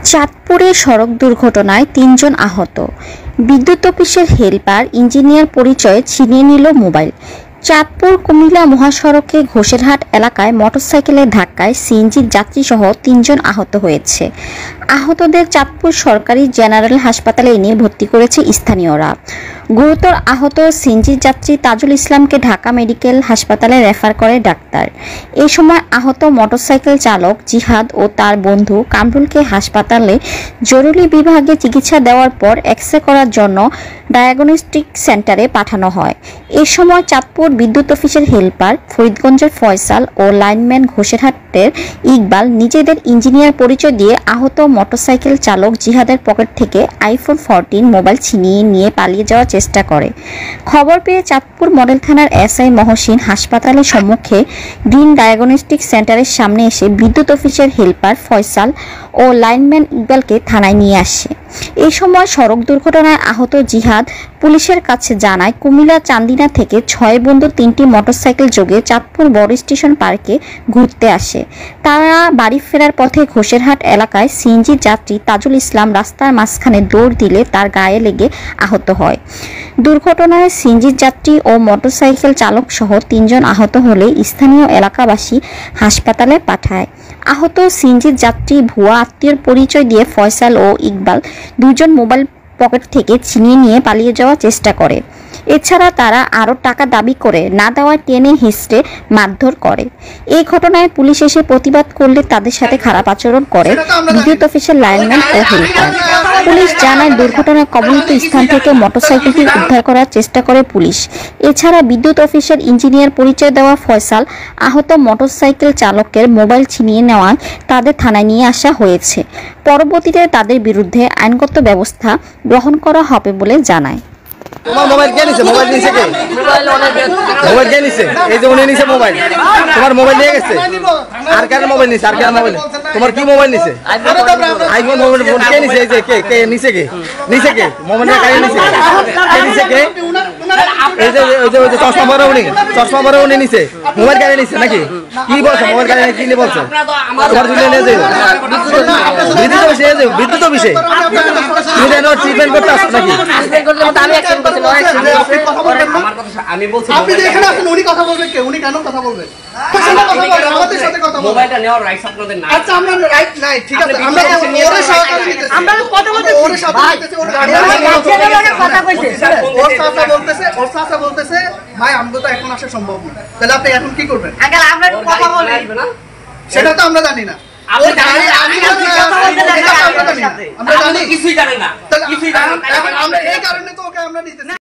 চাঁদপুরে সড়ক দুর্ঘটনায় ৩ জন আহত। বিদ্যুৎ অফিসের হেলপার ইঞ্জিনিয়ার পরিচয়ে ছিনিয়ে নিল মোবাইল। চাঁদপুর কুমিল্লা মহাসড়কে ঘোষেরহাট এলাকায় মোটরসাইকেলের ধাক্কায় সিএনজি যাত্রীসহ ৩ জন আহত হয়েছে। আহতদের চাঁদপুর সরকারি জেনারেল হাসপাতালে এনে ভর্তি করেছে স্থানীয়রা। গুরুতর আহত সিএনজি যাত্রী তাজুল ইসলামকে ঢাকা মেডিকেল হাসপাতালে রেফার করে ডাক্তার। এই সময় আহত মোটরসাইকেল চালক জিহাদ ও তার বন্ধু কামরুলকে হাসপাতালে জরুরি বিভাগে চিকিৎসা দেওয়ার পর এক্স-রে করার জন্য ডায়াগনস্টিক সেন্টারে পাঠানো হয়। এ সময় চাঁদপুর বিদ্যুৎ অফিসের হেলপার ফরিদগঞ্জের ফয়সাল ও লাইনম্যান ঘোষেরহাটের ইকবাল নিজেদের ইঞ্জিনিয়ার পরিচয় দিয়ে আহত মোটরসাইকেল চালক জিহাদের পকেট থেকে আইফোন 14 মোবাইল ছিনিয়ে নিয়ে পালিয়ে যাওয়ার চেষ্টা করে। খবর পেয়ে চাঁদপুর মডেল থানার এসআই মহসিন হাসপাতালের সম্মুখে গ্রিন ডায়াগনস্টিক সেন্টারের সামনে এসে বিদ্যুৎ অফিসের হেলপার ফয়সাল ও লাইনম্যান ইকবালকে থানায় নিয়ে আসে। এই সময় সড়ক দুর্ঘটনায় আহত জিহাদ পুলিশের কাছে জানায়, কুমিল্লা চান্দিনা থেকে 6 বন্ধু 3টি মোটরসাইকেল যোগে চাঁদপুর বড় স্টেশন পার্কে ঘুরতে আসে। তারা বাড়ি ফেরার পথে ঘোষেরহাট এলাকায় সিএনজি যাত্রী তাজুল ইসলাম রাস্তার মাঝখানে দৌড় দিলে তার গায়ে লেগে আহত হয়। দুর্ঘটনায় সিএনজি যাত্রী ও মোটরসাইকেল চালক সহ 3 জন আহত হলে স্থানীয় এলাকাবাসী হাসপাতালে পাঠায়। আহত সিএনজি যাত্রী ভুয়া আত্মীয়র পরিচয় দিয়ে ফয়সাল ও ইকবাল 2 জন মোবাইল পকেট থেকে ছিনিয়ে নিয়ে পালিয়ে যাওয়ার চেষ্টা করে। এছাড়া তারা আরও টাকা দাবি করে না দেওয়ায় টেনে হিঁচড়ে মারধর করে। এই ঘটনায় পুলিশ এসে প্রতিবাদ করলে তাদের সাথে খারাপ আচরণ করে বিদ্যুৎ অফিসের লাইনম্যান ও হেলপার। পুলিশ জানায়, দুর্ঘটনায় কবলিত স্থান থেকে মোটরসাইকেলটি উদ্ধার করার চেষ্টা করে পুলিশ। এছাড়া বিদ্যুৎ অফিসের ইঞ্জিনিয়ার পরিচয় দেওয়া ফয়সাল আহত মোটরসাইকেল চালকের মোবাইল ছিনিয়ে নেওয়ায় তাদের থানায় নিয়ে আসা হয়েছে। পরবর্তীতে তাদের বিরুদ্ধে আইনগত ব্যবস্থা গ্রহণ করা হবে বলে জানায়। তোমার মোবাইল কে নিছে? মোবাইল নিছে কে? মোবাইল কে নিছে? এই যে উনি নিছে মোবাইল। তোমার মোবাইল নিয়ে গেছে? আর কার মোবাইল নিছে? আর কার মোবাইল? তোমার কি মোবাইল নিছে? আইফোন মোবাইল কে নিছে? এই যে কে নিছে কে? নিছে কে? মোবাইল কার নিছে? কে নিছে কে? এই যে চশমা পরে উনি নিছে। মোবাইল কার নিছে নাকি? কি বলছো? মোবাইল কার কি নিয়ে বলছো? তোমার দিলে নিয়ে যাও। বিদ্যুৎ অফিসে তুমি যেন ট্রিটমেন্ট করতে আসছো নাকি? আমি বলছি আপনি এখানে আছেন, উনি কথা বলবেন কে? উনি কেন কথা বলবেন? আমাদের সাথে কথা বলবেন। মোবাইলটা নেওয়ার রাইট আপনাদের নাই। আচ্ছা, আমরা রাইট নাই, ঠিক আছে। আমরা ওরে সহকারে দিতেছি। আমরা কথা বলতেছি, ওরে সাথে দিতেছি। ওর গাড়ি কথা কইছে। ওর সাথে বলতেছে ভাই আমরা তো এখন আসা সম্ভব না। তাহলে আপনি এখন কি করবেন? আগে আমরা একটু কথা বলবো না, সেটা তো আমরা জানি না। আমরা জানি কিছুই জানেন না, কিছুই জানেন না। আমরা এই কারণে তো ওকে আমরা নিতেছি।